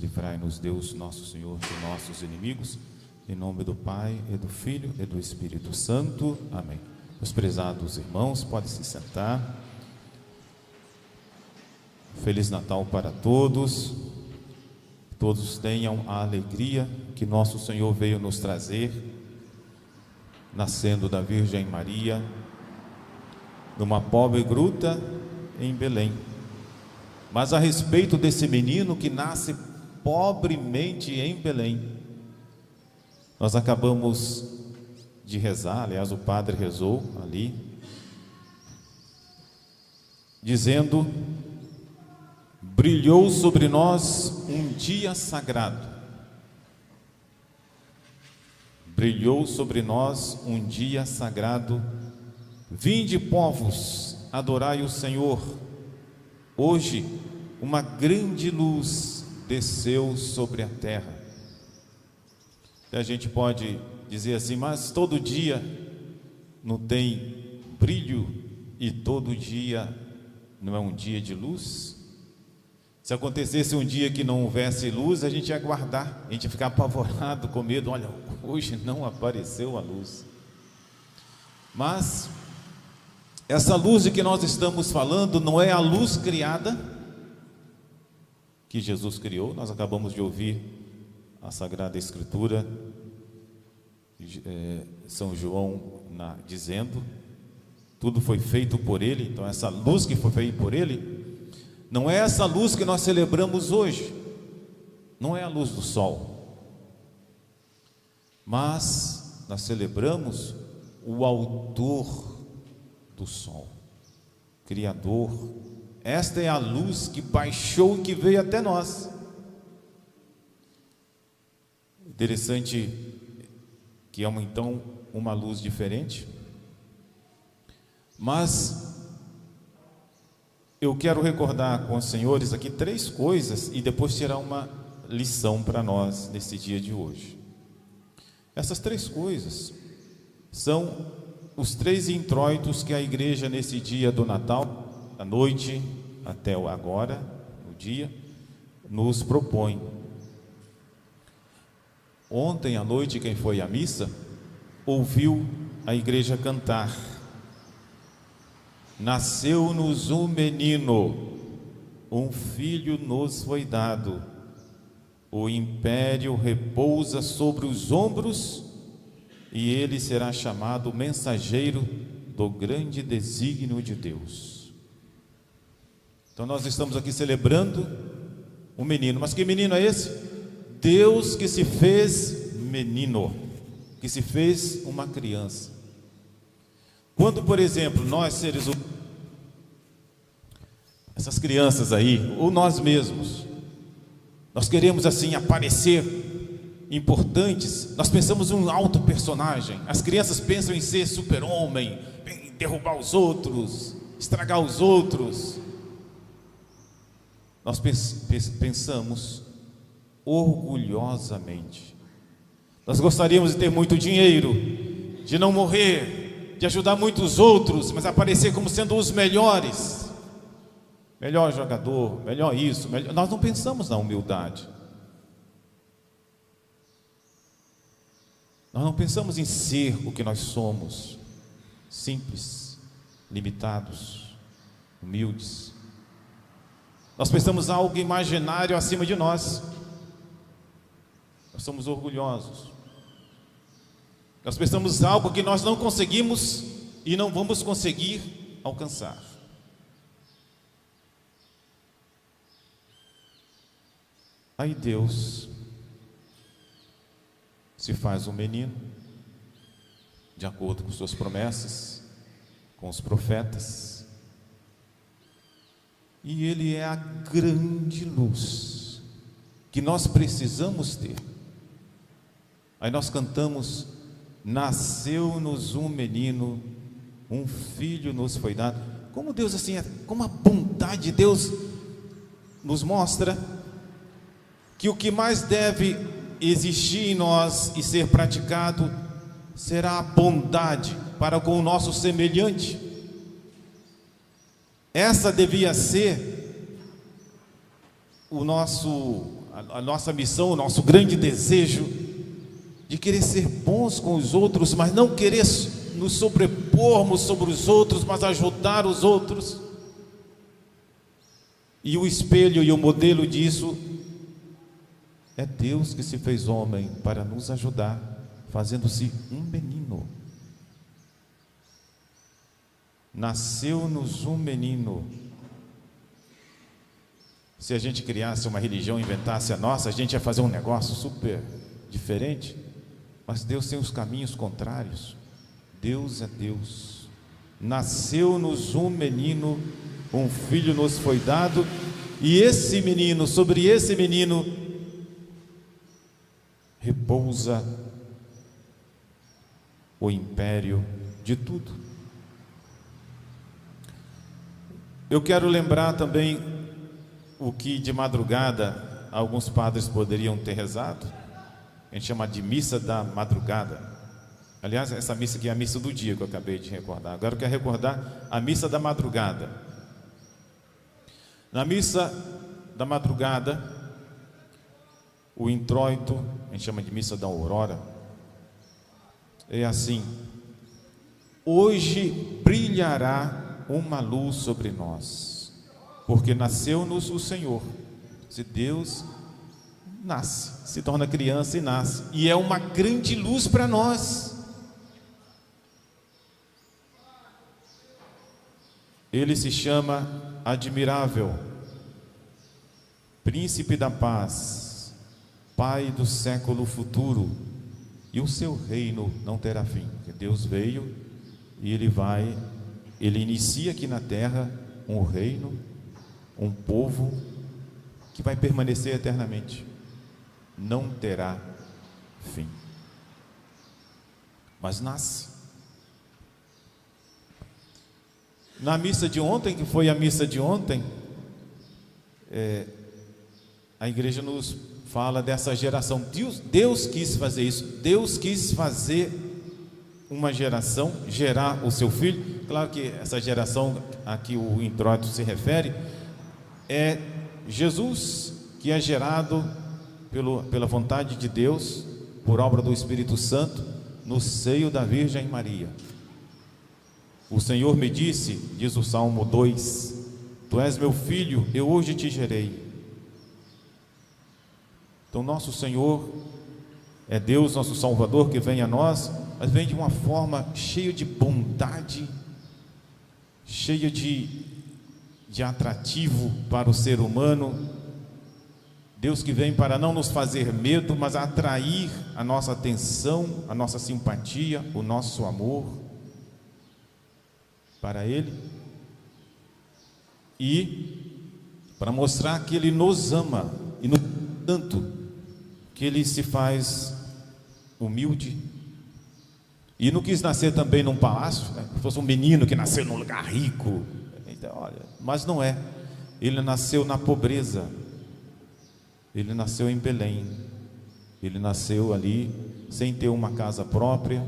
livrai-nos, Deus nosso Senhor, de nossos inimigos, em nome do Pai, e do Filho, e do Espírito Santo. Amém. Meus prezados irmãos, podem se sentar. Feliz Natal para todos. Todos tenham a alegria que nosso Senhor veio nos trazer, nascendo da Virgem Maria, numa pobre gruta em Belém. Mas a respeito desse menino que nasce pobremente em Belém, nós acabamos de rezar, aliás, o padre rezou ali, dizendo: brilhou sobre nós um dia sagrado. Brilhou sobre nós um dia sagrado. Vinde, povos, adorai o Senhor. Hoje, uma grande luz desceu sobre a terra. A gente pode dizer assim, mas todo dia não tem brilho e todo dia não é um dia de luz? Se acontecesse um dia que não houvesse luz, a gente ia aguardar, a gente ia ficar apavorado, com medo. Olha, hoje não apareceu a luz. Mas essa luz de que nós estamos falando não é a luz criada que Jesus criou. Nós acabamos de ouvir a Sagrada Escritura, São João dizendo, tudo foi feito por Ele. Então essa luz que foi feita por Ele não é essa luz que nós celebramos hoje, não é a luz do sol, mas nós celebramos o autor do sol, Criador. Esta é a luz que baixou e que veio até nós. Interessante que é então uma luz diferente, mas eu quero recordar com os senhores aqui 3 coisas e depois tirar uma lição para nós nesse dia de hoje. Essas 3 coisas são os 3 introitos que a igreja nesse dia do Natal, da noite até agora, no dia, nos propõe. Ontem à noite, quem foi à missa, ouviu a igreja cantar: nasceu-nos um menino, um filho nos foi dado, o império repousa sobre os ombros, e ele será chamado mensageiro do grande desígnio de Deus. Então nós estamos aqui celebrando um menino. Mas que menino é esse? Deus que se fez menino, que se fez uma criança. Quando, por exemplo, nós seres humanos, essas crianças aí, ou nós mesmos, nós queremos assim aparecer importantes, nós pensamos em um alto personagem. As crianças pensam em ser super-homem, em derrubar os outros, estragar os outros. Nós pensamos orgulhosamente. Nós gostaríamos de ter muito dinheiro, de não morrer, de ajudar muitos outros, mas aparecer como sendo os melhores, melhor jogador, melhor isso, melhor. Nós não pensamos na humildade. Nós não pensamos em ser o que nós somos, simples, limitados, humildes. Nós pensamos em algo imaginário acima de nós. Nós somos orgulhosos. Nós pensamos em algo que nós não conseguimos e não vamos conseguir alcançar. Aí Deus se faz um menino, de acordo com suas promessas, com os profetas, e ele é a grande luz que nós precisamos ter. Aí nós cantamos: nasceu-nos um menino, um filho nos foi dado. Como Deus assim, como a bondade de Deus nos mostra que o que mais deve existir em nós e ser praticado será a bondade para com o nosso semelhante. Essa devia ser a nossa missão, o nosso grande desejo de querer ser bons com os outros, mas não querer nos sobrepormos sobre os outros, mas ajudar os outros. E o espelho e o modelo disso é Deus, que se fez homem para nos ajudar, fazendo-se um menino. Nasceu-nos um menino. Se a gente criasse uma religião, inventasse a nossa, a gente ia fazer um negócio super diferente. Mas Deus tem os caminhos contrários. Deus é Deus. Nasceu-nos um menino, um filho nos foi dado, e esse menino, sobre esse menino, repousa o império de tudo. Eu quero lembrar também o que de madrugada alguns padres poderiam ter rezado. A gente chama de missa da madrugada. Aliás, essa missa aqui é a missa do dia que eu acabei de recordar. Agora eu quero recordar a missa da madrugada. Na missa da madrugada, o introito, a gente chama de missa da aurora, é assim: hoje brilhará uma luz sobre nós, porque nasceu-nos o Senhor. Se Deus nasce, se torna criança e nasce, e é uma grande luz para nós. Ele se chama admirável, príncipe da paz, pai do século futuro, e o seu reino não terá fim, porque Deus veio e ele inicia aqui na terra um reino, um povo que vai permanecer eternamente, não terá fim. Mas nasce. Na missa de ontem, que foi a missa de ontem, a igreja nos fala dessa geração. Deus quis fazer isso. Deus quis fazer uma geração, gerar o seu filho. Claro que essa geração a que o introito se refere é Jesus, que é gerado pela vontade de Deus, por obra do Espírito Santo, no seio da Virgem Maria. O Senhor me disse, diz o Salmo 2, tu és meu filho, eu hoje te gerei. Então nosso Senhor é Deus, nosso Salvador, que vem a nós, mas vem de uma forma cheia de bondade, cheia de atrativo para o ser humano. Deus que vem para não nos fazer medo, mas atrair a nossa atenção, a nossa simpatia, o nosso amor para Ele, e para mostrar que Ele nos ama, e no tanto que Ele se faz humilde, e não quis nascer também num palácio, né? Se fosse um menino que nasceu num lugar rico, então, olha, mas não é. Ele nasceu na pobreza, ele nasceu em Belém, ele nasceu ali sem ter uma casa própria,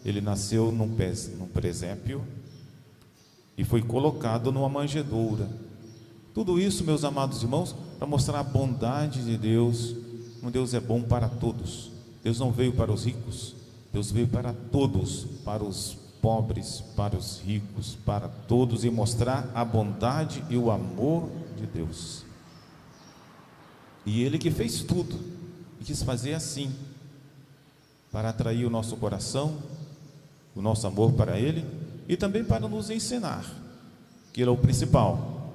ele nasceu num presépio e foi colocado numa manjedoura. Tudo isso, meus amados irmãos, para mostrar a bondade de Deus. Um Deus é bom para todos. Deus não veio para os ricos, Deus veio para todos, para os pobres, para os ricos, para todos, e mostrar a bondade e o amor de Deus. E Ele que fez tudo, e quis fazer assim, para atrair o nosso coração, o nosso amor para Ele, e também para nos ensinar, que Ele é o principal.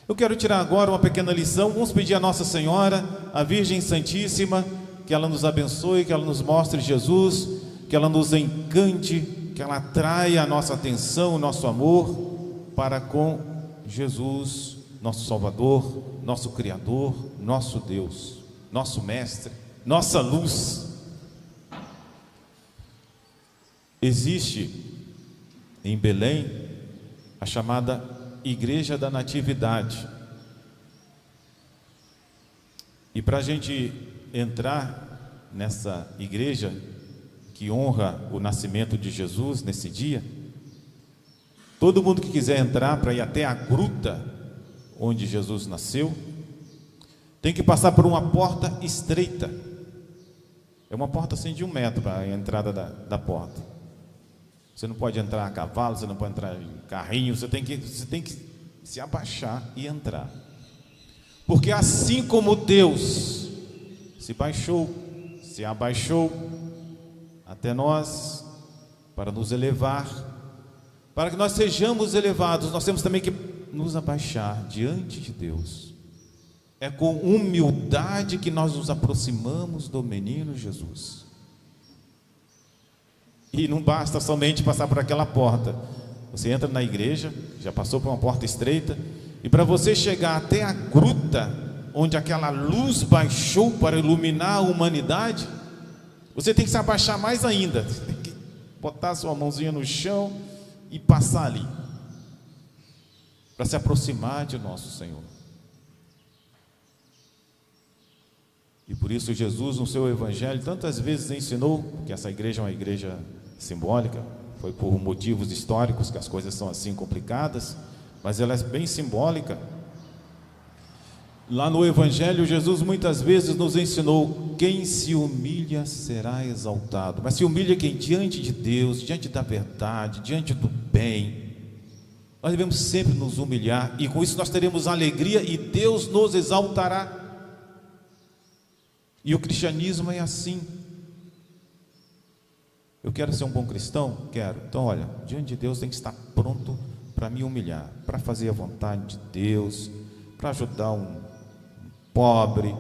Eu quero tirar agora uma pequena lição. Vamos pedir a Nossa Senhora, a Virgem Santíssima, que ela nos abençoe, que ela nos mostre Jesus, que ela nos encante, que ela atraia a nossa atenção, o nosso amor para com Jesus, nosso Salvador, nosso Criador, nosso Deus, nosso Mestre, nossa luz. Existe em Belém a chamada Igreja da Natividade, e para a gente entrar nessa igreja que honra o nascimento de Jesus nesse dia, todo mundo que quiser entrar para ir até a gruta onde Jesus nasceu, tem que passar por uma porta estreita. É uma porta assim de 1 metro para a entrada da porta. Você não pode entrar a cavalo, você não pode entrar em carrinho, você tem que se abaixar e entrar. Porque assim como Deus se abaixou até nós para nos elevar, para que nós sejamos elevados, nós temos também que nos abaixar diante de Deus. É com humildade que nós nos aproximamos do menino Jesus. E não basta somente passar por aquela porta. Você entra na igreja, já passou por uma porta estreita, e para você chegar até a gruta onde aquela luz baixou para iluminar a humanidade, você tem que se abaixar mais ainda. Você tem que botar sua mãozinha no chão e passar ali, para se aproximar de nosso Senhor. E por isso Jesus, no seu evangelho, tantas vezes ensinou, que essa igreja é uma igreja simbólica, foi por motivos históricos que as coisas são assim complicadas, mas ela é bem simbólica. Lá no evangelho, Jesus muitas vezes nos ensinou: quem se humilha será exaltado. Mas se humilha quem? Diante de Deus, diante da verdade, diante do bem. Nós devemos sempre nos humilhar, e com isso nós teremos alegria e Deus nos exaltará. E o cristianismo é assim. Eu quero ser um bom cristão? Quero. Então olha, diante de Deus tem que estar pronto para me humilhar, para fazer a vontade de Deus, para ajudar um pobre,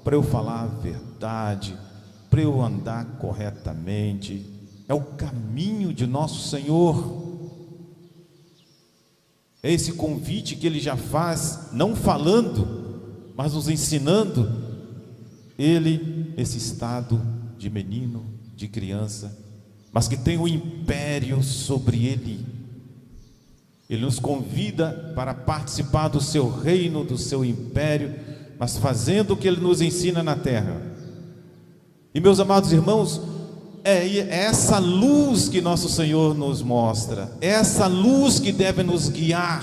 para eu falar a verdade, para eu andar corretamente. É o caminho de nosso Senhor. É esse convite que Ele já faz, não falando, mas nos ensinando. Ele, esse estado de menino, de criança, mas que tem o império sobre ele. Ele nos convida para participar do seu reino, do seu império, mas fazendo o que Ele nos ensina na terra. E meus amados irmãos, é essa luz que nosso Senhor nos mostra, é essa luz que deve nos guiar,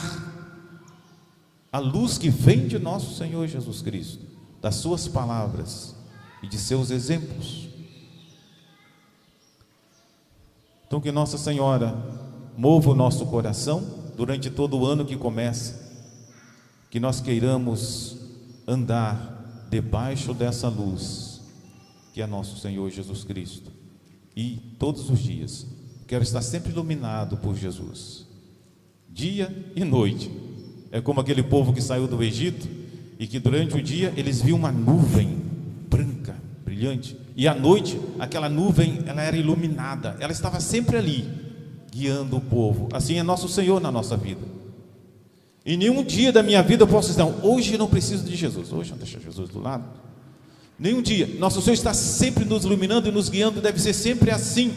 a luz que vem de nosso Senhor Jesus Cristo, das suas palavras e de seus exemplos. Então que Nossa Senhora mova o nosso coração durante todo o ano que começa, que nós queiramos andar debaixo dessa luz que é nosso Senhor Jesus Cristo, e todos os dias quero estar sempre iluminado por Jesus, dia e noite. É como aquele povo que saiu do Egito e que durante o dia eles viam uma nuvem branca, brilhante, e à noite aquela nuvem, ela era iluminada, ela estava sempre ali, guiando o povo. Assim é nosso Senhor na nossa vida. Em nenhum dia da minha vida eu posso dizer: não, hoje eu não preciso de Jesus, hoje eu não deixo Jesus do lado. Nenhum dia. Nosso Senhor está sempre nos iluminando e nos guiando, deve ser sempre assim.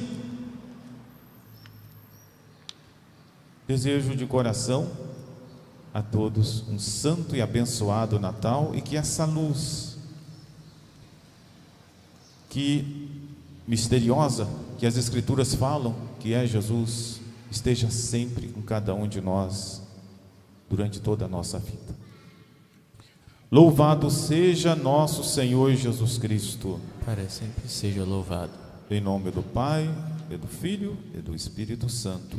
Desejo de coração a todos um santo e abençoado Natal, e que essa luz que misteriosa, que as Escrituras falam que é Jesus, esteja sempre com cada um de nós durante toda a nossa vida. Louvado seja nosso Senhor Jesus Cristo. Para sempre seja louvado. Em nome do Pai, e do Filho e do Espírito Santo.